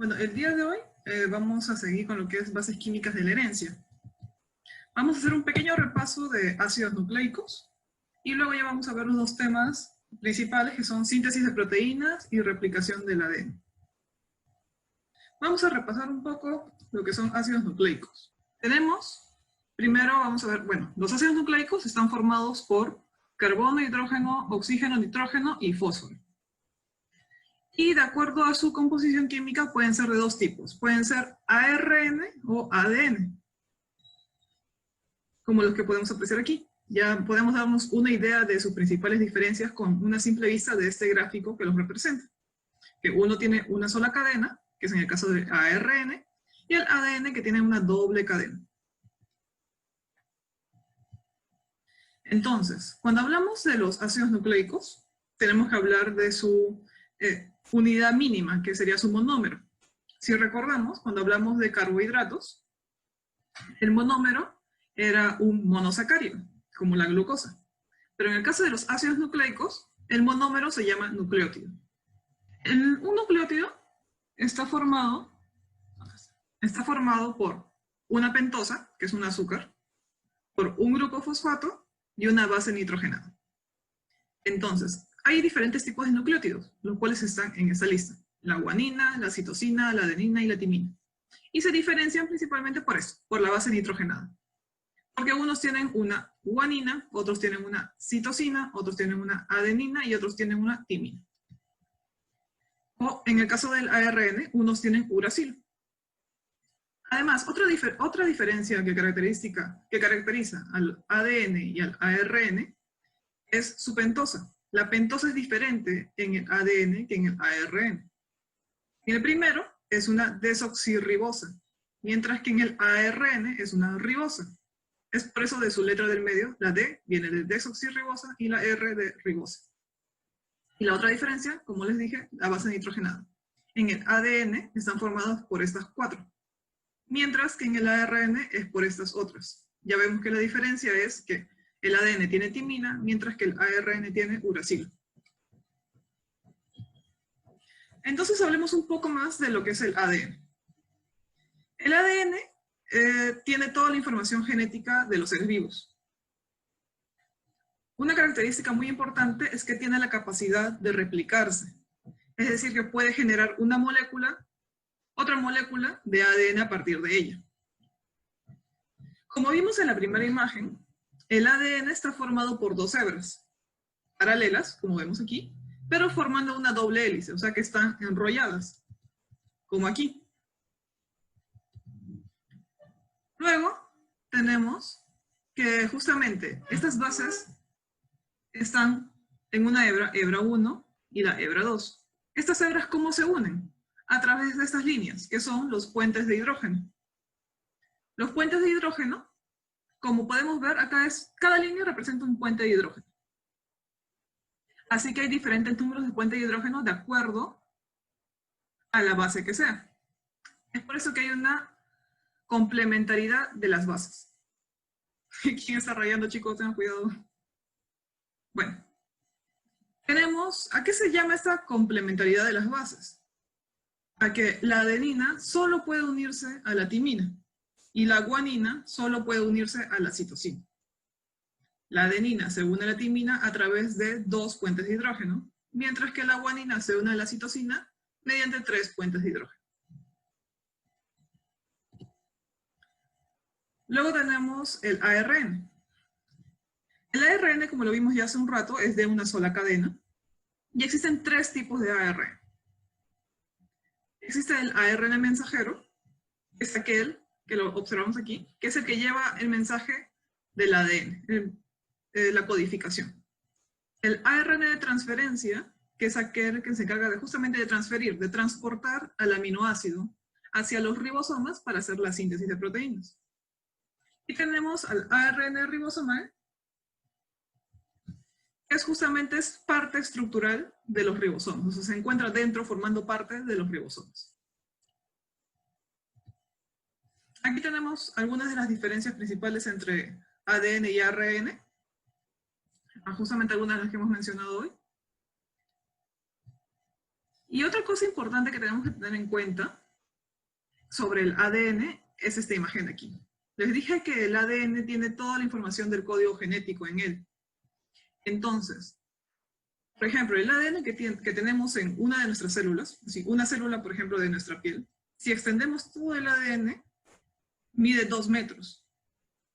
Bueno, el día de hoy vamos a seguir con lo que es bases químicas de la herencia. Vamos a hacer un pequeño repaso de ácidos nucleicos y luego ya vamos a ver los dos temas principales que son síntesis de proteínas y replicación del ADN. Vamos a repasar un poco lo que son ácidos nucleicos. Primero vamos a ver, bueno, los ácidos nucleicos están formados por carbono, hidrógeno, oxígeno, nitrógeno y fósforo. Y de acuerdo a su composición química pueden ser de dos tipos. Pueden ser ARN o ADN, como los que podemos apreciar aquí. Ya podemos darnos una idea de sus principales diferencias con una simple vista de este gráfico que los representa. Que uno tiene una sola cadena, que es en el caso de ARN, y el ADN que tiene una doble cadena. Entonces, cuando hablamos de los ácidos nucleicos, tenemos que hablar de su unidad mínima, que sería su monómero. Si recordamos, cuando hablamos de carbohidratos, el monómero era un monosacárido, como la glucosa. Pero en el caso de los ácidos nucleicos, el monómero se llama nucleótido. Un nucleótido está formado por una pentosa, que es un azúcar, por un grupo fosfato y una base nitrogenada. Entonces, hay diferentes tipos de nucleótidos, los cuales están en esta lista. La guanina, la citosina, la adenina y la timina. Y se diferencian principalmente por eso, por la base nitrogenada. Porque unos tienen una guanina, otros tienen una citosina, otros tienen una adenina y otros tienen una timina. O en el caso del ARN, unos tienen uracilo. Además, otra diferencia que caracteriza al ADN y al ARN es su pentosa. La pentosa es diferente en el ADN que en el ARN. En el primero es una desoxirribosa, mientras que en el ARN es una ribosa. Es por eso de su letra del medio, la D viene de desoxirribosa y la R de ribosa. Y la otra diferencia, como les dije, la base nitrogenada. En el ADN están formados por estas cuatro, mientras que en el ARN es por estas otras. Ya vemos que la diferencia es que el ADN tiene timina, mientras que el ARN tiene uracilo. Entonces hablemos un poco más de lo que es el ADN. El ADN tiene toda la información genética de los seres vivos. Una característica muy importante es que tiene la capacidad de replicarse. Es decir, que puede generar una molécula, otra molécula de ADN a partir de ella. Como vimos en la primera imagen, el ADN está formado por dos hebras paralelas, como vemos aquí, pero formando una doble hélice, o sea que están enrolladas, como aquí. Luego tenemos que justamente estas bases están en una hebra 1 y la hebra 2. ¿Estas hebras cómo se unen? A través de estas líneas, que son los puentes de hidrógeno. Los puentes de hidrógeno, como podemos ver, acá cada línea representa un puente de hidrógeno. Así que hay diferentes números de puentes de hidrógeno de acuerdo a la base que sea. Es por eso que hay una complementariedad de las bases. ¿Quién está rayando, chicos? Tengan cuidado. Bueno, ¿a qué se llama esta complementariedad de las bases? A que la adenina solo puede unirse a la timina y la guanina solo puede unirse a la citosina. La adenina se une a la timina a través de 2 puentes de hidrógeno, mientras que la guanina se une a la citosina mediante 3 puentes de hidrógeno. Luego tenemos el ARN. El ARN, como lo vimos ya hace un rato, es de una sola cadena. Y existen 3 tipos de ARN. Existe el ARN mensajero, que es aquel que lo observamos aquí, que es el que lleva el mensaje del ADN, la codificación. El ARN de transferencia, que es aquel que se encarga justamente de transferir, de transportar al aminoácido hacia los ribosomas para hacer la síntesis de proteínas. Y tenemos al ARN ribosomal, que justamente es parte estructural de los ribosomas, o sea, se encuentra dentro formando parte de los ribosomas. Aquí tenemos algunas de las diferencias principales entre ADN y ARN, justamente algunas de las que hemos mencionado hoy. Y otra cosa importante que tenemos que tener en cuenta sobre el ADN es esta imagen de aquí. Les dije que el ADN tiene toda la información del código genético en él. Entonces, por ejemplo, el ADN que tenemos en una de nuestras células, una célula, por ejemplo, de nuestra piel, si extendemos todo el ADN, mide 2 metros.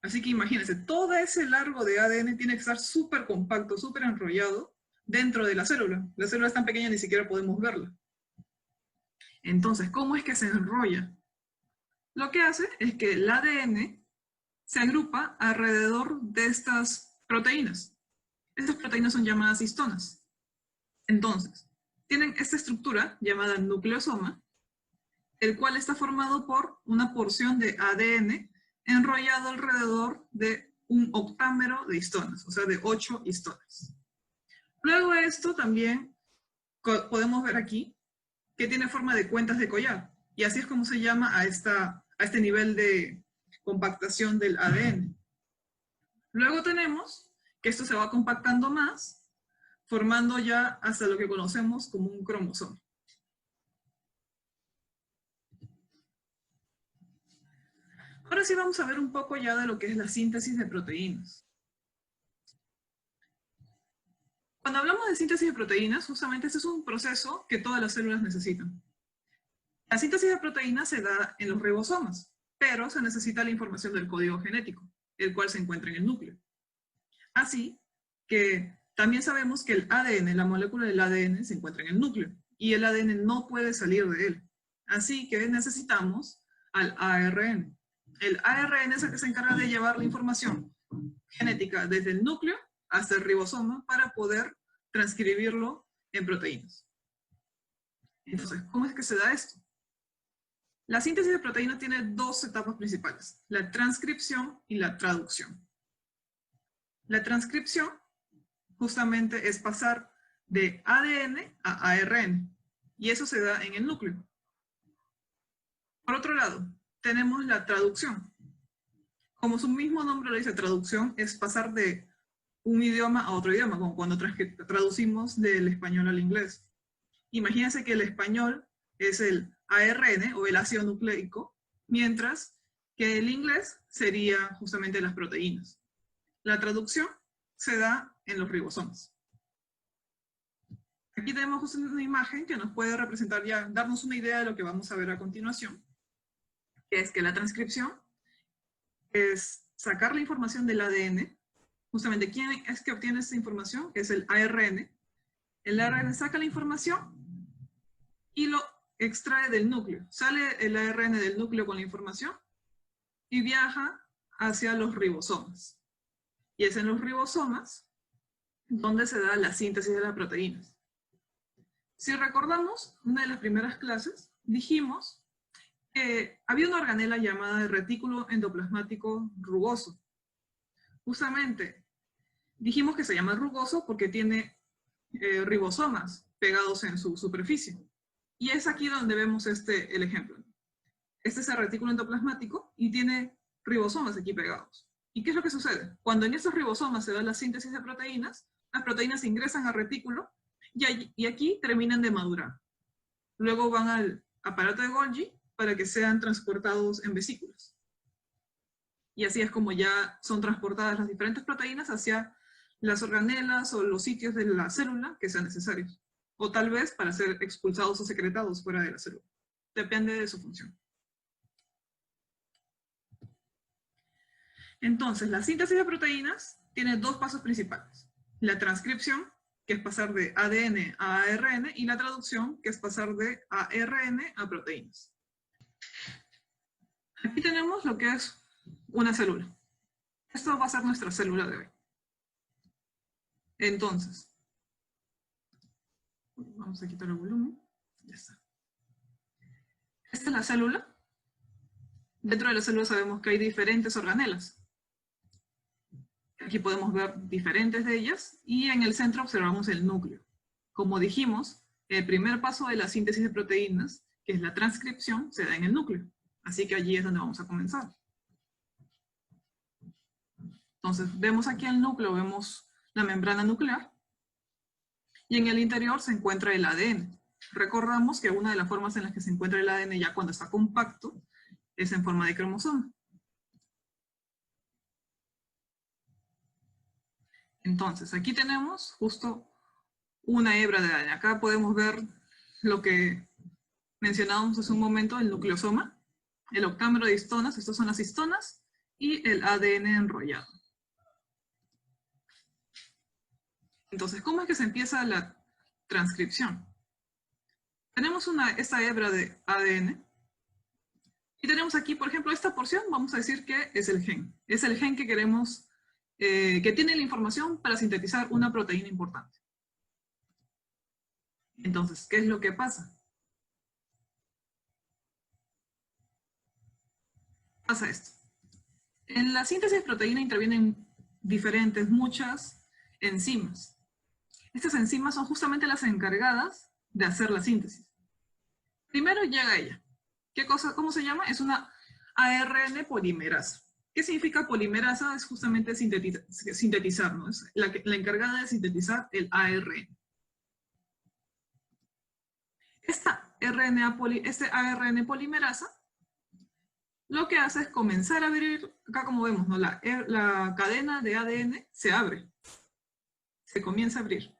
Así que imagínense, todo ese largo de ADN tiene que estar súper compacto, súper enrollado dentro de la célula. La célula es tan pequeña ni siquiera podemos verla. Entonces, ¿cómo es que se enrolla? Lo que hace es que el ADN se agrupa alrededor de estas proteínas. Estas proteínas son llamadas histonas. Entonces, tienen esta estructura llamada nucleosoma, el cual está formado por una porción de ADN enrollado alrededor de un octámero de histonas, o sea, de 8 histonas. Luego esto también podemos ver aquí que tiene forma de cuentas de collar, y así es como se llama a este nivel de compactación del ADN. Luego tenemos que esto se va compactando más, formando ya hasta lo que conocemos como un cromosoma. Ahora sí vamos a ver un poco ya de lo que es la síntesis de proteínas. Cuando hablamos de síntesis de proteínas, justamente este es un proceso que todas las células necesitan. La síntesis de proteínas se da en los ribosomas, pero se necesita la información del código genético, el cual se encuentra en el núcleo. Así que también sabemos que el ADN, la molécula del ADN, se encuentra en el núcleo, y el ADN no puede salir de él. Así que necesitamos al ARN. El ARN es el que se encarga de llevar la información genética desde el núcleo hasta el ribosoma para poder transcribirlo en proteínas. Entonces, ¿cómo es que se da esto? La síntesis de proteínas tiene dos etapas principales, la transcripción y la traducción. La transcripción justamente es pasar de ADN a ARN, y eso se da en el núcleo. Por otro lado, tenemos la traducción. Como su mismo nombre lo dice, traducción es pasar de un idioma a otro idioma, como cuando traducimos del español al inglés. Imagínense que el español es el ARN o el ácido nucleico, mientras que el inglés sería justamente las proteínas. La traducción se da en los ribosomas. Aquí tenemos una imagen que nos puede representar ya, darnos una idea de lo que vamos a ver a continuación, que es que la transcripción es sacar la información del ADN. Justamente, ¿quién es que obtiene esta información? Es el ARN. El ARN saca la información y lo extrae del núcleo. Sale el ARN del núcleo con la información y viaja hacia los ribosomas. Y es en los ribosomas donde se da la síntesis de las proteínas. Si recordamos, una de las primeras clases, dijimos que había una organela llamada el retículo endoplasmático rugoso. Justamente, dijimos que se llama rugoso porque tiene ribosomas pegados en su superficie. Y es aquí donde vemos el ejemplo. Este es el retículo endoplasmático y tiene ribosomas aquí pegados. ¿Y qué es lo que sucede? Cuando en estos ribosomas se da la síntesis de proteínas, las proteínas ingresan al retículo y aquí terminan de madurar. Luego van al aparato de Golgi para que sean transportados en vesículas. Y así es como ya son transportadas las diferentes proteínas hacia las organelas o los sitios de la célula que sean necesarios. O tal vez para ser expulsados o secretados fuera de la célula. Depende de su función. Entonces, la síntesis de proteínas tiene dos pasos principales. La transcripción, que es pasar de ADN a ARN, y la traducción, que es pasar de ARN a proteínas. Aquí tenemos lo que es una célula. Esto va a ser nuestra célula de hoy. Entonces, vamos a quitar el volumen. Ya está. Esta es la célula. Dentro de la célula sabemos que hay diferentes organelas. Aquí podemos ver diferentes de ellas y en el centro observamos el núcleo. Como dijimos, el primer paso de la síntesis de proteínas, que es la transcripción, se da en el núcleo. Así que allí es donde vamos a comenzar. Entonces, vemos aquí el núcleo, vemos la membrana nuclear y en el interior se encuentra el ADN. Recordamos que una de las formas en las que se encuentra el ADN ya cuando está compacto es en forma de cromosoma. Entonces, aquí tenemos justo una hebra de ADN. Acá podemos ver lo que mencionábamos hace un momento, el nucleosoma, el octámero de histonas, estas son las histonas, y el ADN enrollado. Entonces, ¿cómo es que se empieza la transcripción? Tenemos esta hebra de ADN, y tenemos aquí, por ejemplo, esta porción, vamos a decir que es el gen. Es el gen que queremos, que tiene la información para sintetizar una proteína importante. Entonces, ¿qué es lo que pasa? Pasa esto. En la síntesis de proteína intervienen muchas enzimas. Estas enzimas son justamente las encargadas de hacer la síntesis. Primero llega ella. ¿Cómo se llama? Es una ARN polimerasa. ¿Qué significa polimerasa? Es justamente sintetizar, ¿no? Es la encargada de sintetizar el ARN. Este ARN polimerasa lo que hace es comenzar a abrir, acá como vemos, ¿no? La cadena de ADN se abre, se comienza a abrir.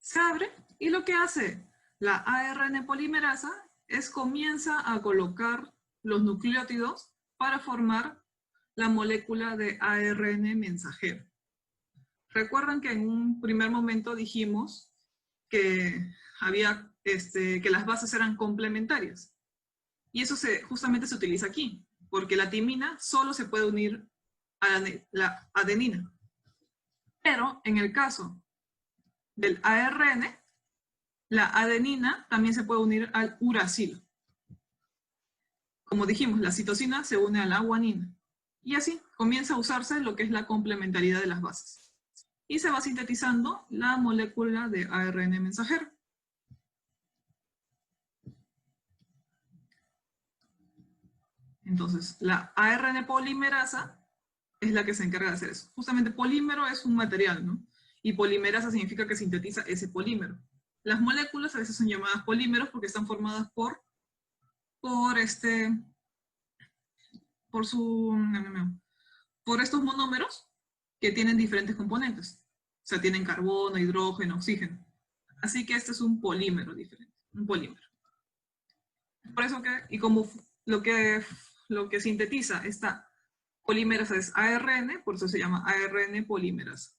Se abre y lo que hace la ARN polimerasa es comienza a colocar los nucleótidos para formar la molécula de ARN mensajero. Recuerdan que en un primer momento dijimos que que las bases eran complementarias. Y eso justamente se utiliza aquí, porque la timina solo se puede unir a la adenina. Pero en el caso del ARN, la adenina también se puede unir al uracilo. Como dijimos, la citosina se une a la guanina. Y así comienza a usarse lo que es la complementariedad de las bases. Y se va sintetizando la molécula de ARN mensajero. Entonces, la ARN polimerasa es la que se encarga de hacer eso. Justamente polímero es un material, ¿no? Y polimerasa significa que sintetiza ese polímero. Las moléculas a veces son llamadas polímeros porque están formadas por estos monómeros que tienen diferentes componentes. O sea, tienen carbono, hidrógeno, oxígeno. Así que este es un polímero diferente, un polímero. Por eso que, y como lo que sintetiza esta polímerasa es ARN, por eso se llama ARN polímerasa.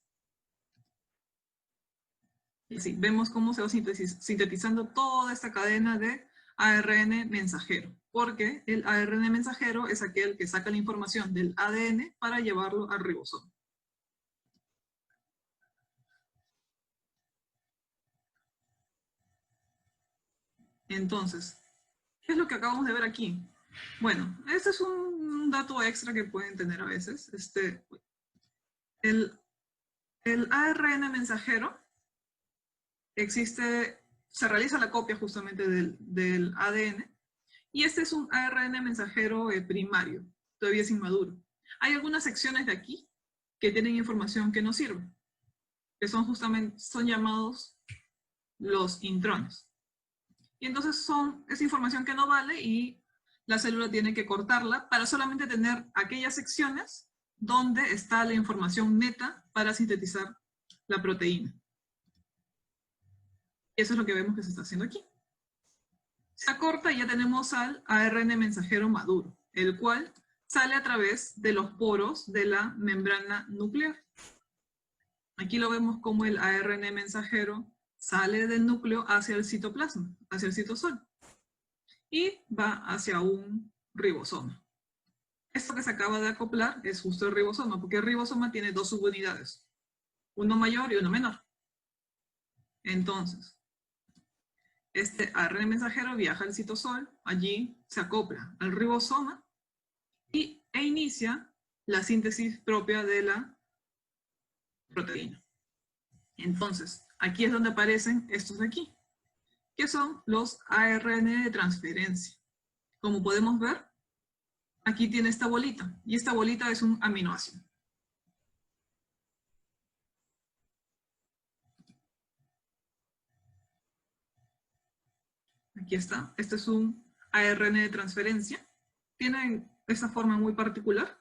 Y así, vemos cómo se va sintetizando toda esta cadena de ARN mensajero, porque el ARN mensajero es aquel que saca la información del ADN para llevarlo al ribosoma. Entonces, ¿qué es lo que acabamos de ver aquí? Bueno, este es un dato extra que pueden tener a veces. El ARN mensajero se realiza la copia justamente del ADN, y este es un ARN mensajero primario, todavía es inmaduro. Hay algunas secciones de aquí que tienen información que no sirve, que son llamados los intrones. Y entonces es información que no vale y la célula tiene que cortarla para solamente tener aquellas secciones donde está la información neta para sintetizar la proteína. Y eso es lo que vemos que se está haciendo aquí. Se acorta y ya tenemos al ARN mensajero maduro, el cual sale a través de los poros de la membrana nuclear. Aquí lo vemos como el ARN mensajero sale del núcleo hacia el citoplasma, hacia el citosol, y va hacia un ribosoma. Esto que se acaba de acoplar es justo el ribosoma, porque el ribosoma tiene dos subunidades, uno mayor y uno menor. Entonces, este ARN mensajero viaja al citosol, allí se acopla al ribosoma e inicia la síntesis propia de la proteína. Entonces, aquí es donde aparecen estos de aquí, que son los ARN de transferencia. Como podemos ver, aquí tiene esta bolita, y esta bolita es un aminoácido. Aquí está. Este es un ARN de transferencia. Tienen esta forma muy particular.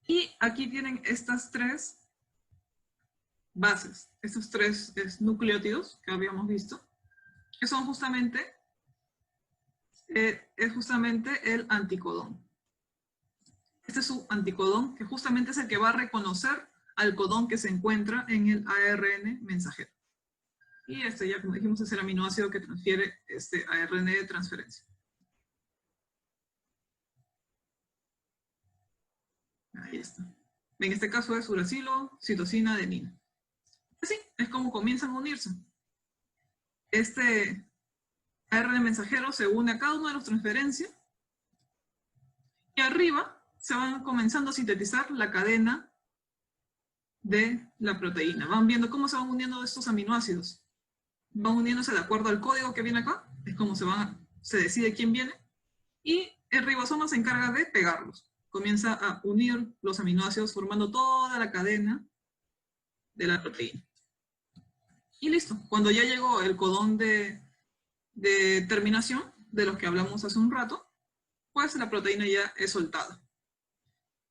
Y aquí tienen estas tres bases, estos tres nucleótidos que habíamos visto, que son justamente, es justamente el anticodón. Este es su anticodón, que justamente es el que va a reconocer al codón que se encuentra en el ARN mensajero. Y este ya, como dijimos, es el aminoácido que transfiere este ARN de transferencia. Ahí está. En este caso es uracilo, citosina, adenina. Así es como comienzan a unirse. Este ARN mensajero se une a cada una de las transferencias y arriba se van comenzando a sintetizar la cadena de la proteína. Van viendo cómo se van uniendo estos aminoácidos. Van uniéndose de acuerdo al código que viene acá, es como se decide quién viene, y el ribosoma se encarga de pegarlos. Comienza a unir los aminoácidos formando toda la cadena de la proteína. Y listo. Cuando ya llegó el codón de terminación, de los que hablamos hace un rato, pues la proteína ya es soltada.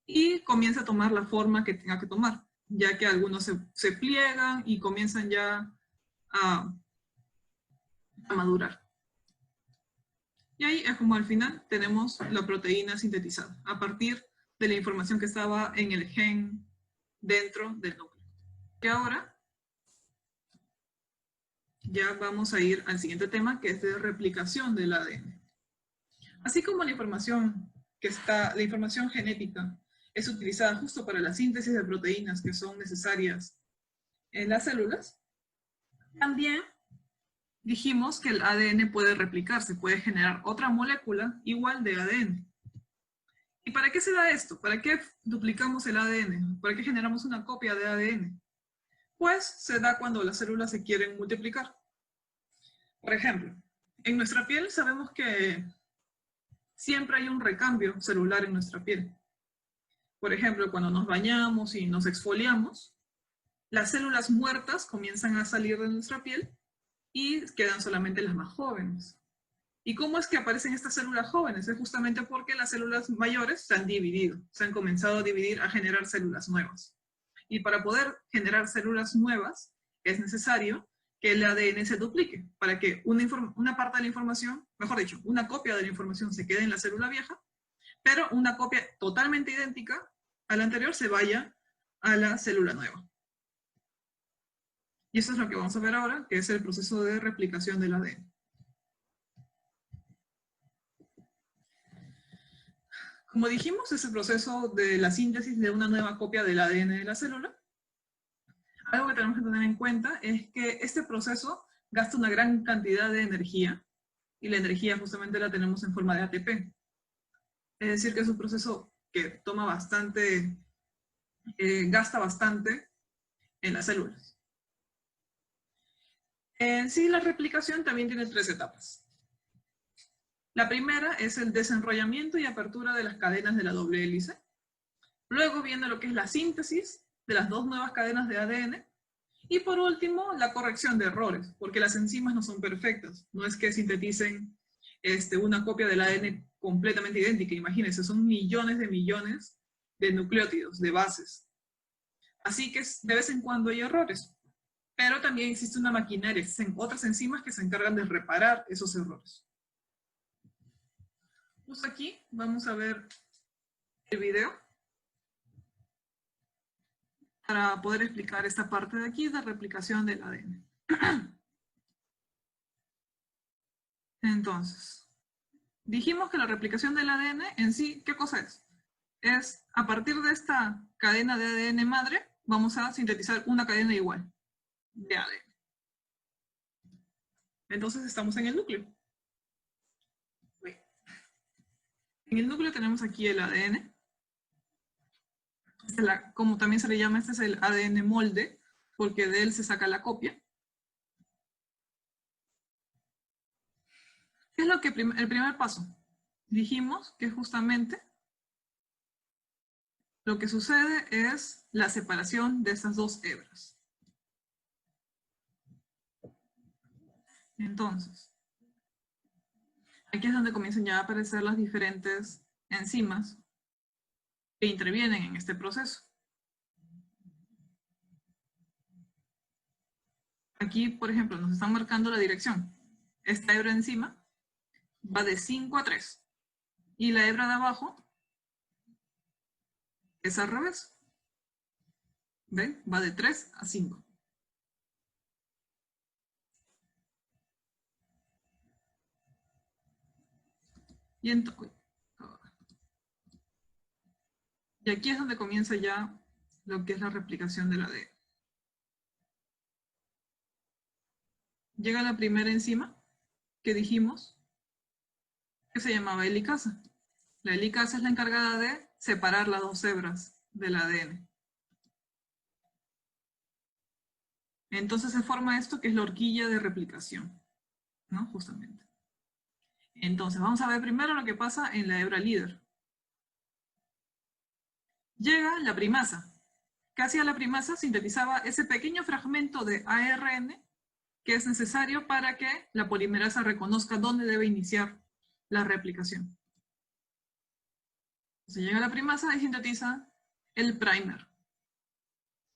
Y comienza a tomar la forma que tenga que tomar, ya que algunos se pliegan y comienzan ya a madurar. Y ahí es como al final tenemos la proteína sintetizada, a partir de la información que estaba en el gen dentro del núcleo. Y ahora ya vamos a ir al siguiente tema, que es de replicación del ADN. Así como la información genética es utilizada justo para la síntesis de proteínas que son necesarias en las células, también dijimos que el ADN puede replicarse, puede generar otra molécula igual de ADN. ¿Y para qué se da esto? ¿Para qué duplicamos el ADN? ¿Para qué generamos una copia de ADN? Pues se da cuando las células se quieren multiplicar. Por ejemplo, en nuestra piel sabemos que siempre hay un recambio celular en nuestra piel. Por ejemplo, cuando nos bañamos y nos exfoliamos, las células muertas comienzan a salir de nuestra piel y quedan solamente las más jóvenes. ¿Y cómo es que aparecen estas células jóvenes? Es justamente porque las células mayores se han dividido, se han comenzado a dividir, a generar células nuevas. Y para poder generar células nuevas, es necesario que el ADN se duplique, para que una parte de la información, mejor dicho, una copia de la información se quede en la célula vieja, pero una copia totalmente idéntica a la anterior se vaya a la célula nueva. Y eso es lo que vamos a ver ahora, que es el proceso de replicación del ADN. Como dijimos, es el proceso de la síntesis de una nueva copia del ADN de la célula. Algo que tenemos que tener en cuenta es que este proceso gasta una gran cantidad de energía, y la energía justamente la tenemos en forma de ATP. Es decir, que es un proceso que toma bastante, gasta bastante en las células. En sí, la replicación también tiene tres etapas. La primera es el desenrollamiento y apertura de las cadenas de la doble hélice. Luego viene lo que es la síntesis de las dos nuevas cadenas de ADN. Y por último, la corrección de errores, porque las enzimas no son perfectas. No es que sinteticen una copia del ADN completamente idéntica. Imagínense, son millones de nucleótidos, de bases. Así que de vez en cuando hay errores. Pero también existe una maquinaria, existen otras enzimas que se encargan de reparar esos errores. Pues aquí vamos a ver el video para poder explicar esta parte de aquí de replicación del ADN. Entonces, dijimos que la replicación del ADN en sí, ¿qué cosa es? Es a partir de esta cadena de ADN madre, vamos a sintetizar una cadena igual de ADN. Entonces estamos en el núcleo. En el núcleo tenemos aquí el ADN. Como también se le llama, este es el ADN molde, porque de él se saca la copia. ¿Qué es lo que el primer paso? Dijimos que justamente lo que sucede es la separación de estas dos hebras. Entonces, aquí es donde comienzan ya a aparecer las diferentes enzimas que intervienen en este proceso. Aquí, por ejemplo, nos están marcando la dirección. Esta hebra encima va de 5 a 3. Y la hebra de abajo es al revés. ¿Ven? Va de 3 a 5. Y aquí es donde comienza ya lo que es la replicación del ADN. Llega la primera enzima que dijimos que se llamaba helicasa. La helicasa es la encargada de separar las dos hebras del ADN. Entonces se forma esto que es la horquilla de replicación, ¿no? Justamente. Entonces vamos a ver primero lo que pasa en la hebra líder. Llega la primasa. ¿Qué hacía la primasa? Sintetizaba ese pequeño fragmento de ARN que es necesario para que la polimerasa reconozca dónde debe iniciar la replicación. Entonces llega la primasa y sintetiza el primer.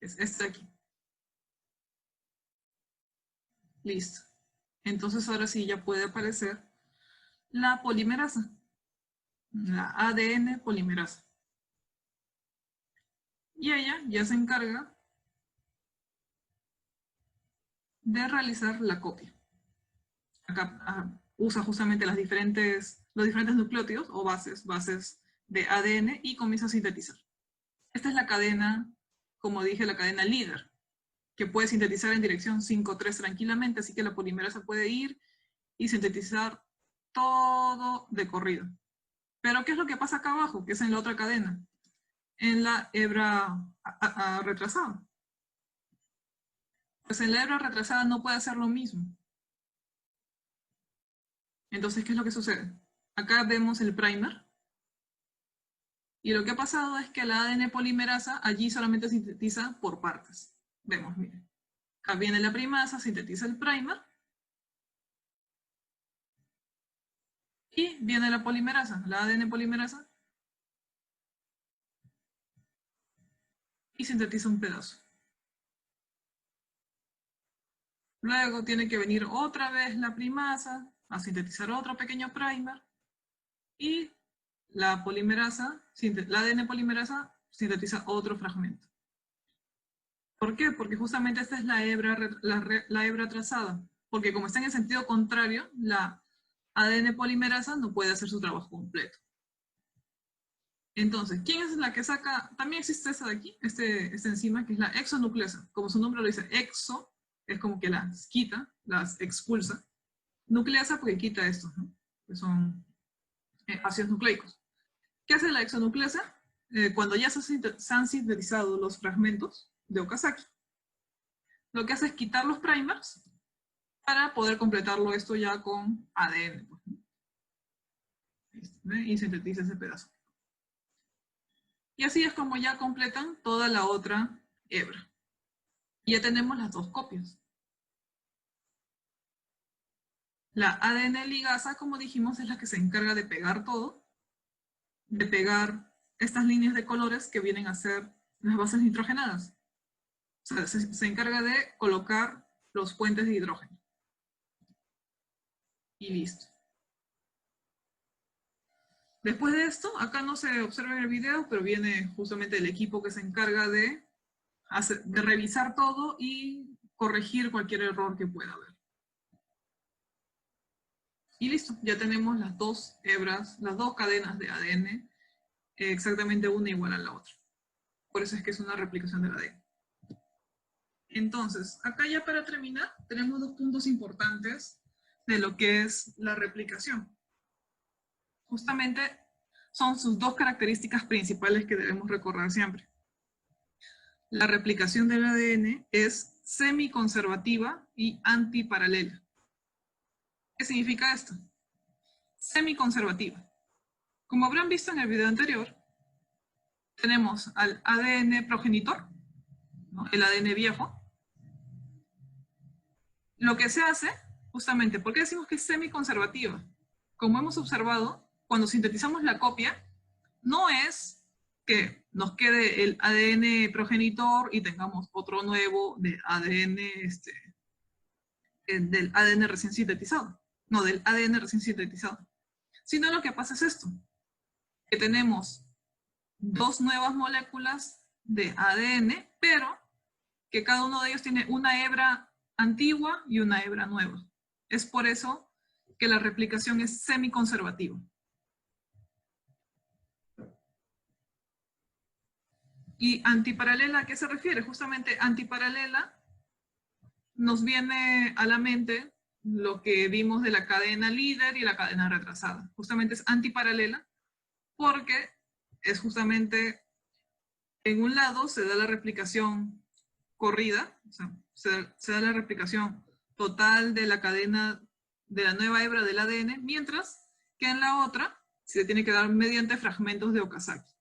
Es este de aquí. Listo. Entonces ahora sí ya puede aparecer la polimerasa, la ADN polimerasa. Y ella ya se encarga de realizar la copia. Acá usa justamente los diferentes nucleótidos o bases de ADN y comienza a sintetizar. Esta es la cadena, como dije, la cadena líder, que puede sintetizar en dirección 5,3 tranquilamente, así que la polimerasa puede ir y sintetizar todo de corrido. Pero ¿qué es lo que pasa acá abajo? Que es en la otra cadena, en la hebra retrasada. Pues en la hebra retrasada no puede hacer lo mismo. Entonces, ¿qué es lo que sucede? Acá vemos el primer. Y lo que ha pasado es que la ADN polimerasa allí solamente sintetiza por partes. Vemos, miren. Acá viene la primasa, sintetiza el primer. Y viene la polimerasa, la ADN polimerasa. Y sintetiza un pedazo. Luego tiene que venir otra vez la primasa a sintetizar otro pequeño primer. Y la polimerasa, la ADN polimerasa, sintetiza otro fragmento. ¿Por qué? Porque justamente esta es la hebra trazada. Porque como está en el sentido contrario, la ADN polimerasa no puede hacer su trabajo completo. Entonces, ¿quién es la que saca? También existe esa de aquí, esta enzima, que es la exonucleasa. Como su nombre lo dice, exo, es como que las quita, las expulsa. Nucleasa porque quita estos, ¿no? Que son ácidos nucleicos. ¿Qué hace la exonucleasa? Cuando ya se han sintetizado los fragmentos de Okazaki, lo que hace es quitar los primers para poder completarlo esto ya con ADN. Pues, ¿no? Y sintetiza ese pedazo. Y así es como ya completan toda la otra hebra. Y ya tenemos las dos copias. La ADN ligasa, como dijimos, es la que se encarga de pegar todo, de pegar estas líneas de colores que vienen a ser las bases nitrogenadas. O sea, se encarga de colocar los puentes de hidrógeno. Y listo. Después de esto, acá no se observa en el video, pero viene justamente el equipo que se encarga de revisar todo y corregir cualquier error que pueda haber. Y listo, ya tenemos las dos hebras, las dos cadenas de ADN, exactamente una igual a la otra. Por eso es que es una replicación del ADN. Entonces, acá ya para terminar, tenemos dos puntos importantes de lo que es la replicación. Justamente son sus dos características principales que debemos recordar siempre. La replicación del ADN es semiconservativa y antiparalela. ¿Qué significa esto? Semiconservativa. Como habrán visto en el video anterior, tenemos al ADN progenitor, ¿no? El ADN viejo. Lo que se hace, justamente, ¿por qué decimos que es semiconservativa? como hemos observado, cuando sintetizamos la copia, no es que nos quede el ADN progenitor y tengamos otro nuevo de ADN, del ADN recién sintetizado. No, del ADN recién sintetizado. Sino lo que pasa es esto, que tenemos dos nuevas moléculas de ADN, pero que cada uno de ellos tiene una hebra antigua y una hebra nueva. Es por eso que la replicación es semiconservativa. ¿Y antiparalela a qué se refiere? Justamente antiparalela nos viene a la mente lo que vimos de la cadena líder y la cadena retrasada. Justamente es antiparalela porque es justamente en un lado se da la replicación corrida, o sea, se da la replicación total de la cadena de la nueva hebra del ADN, mientras que en la otra se tiene que dar mediante fragmentos de Okazaki.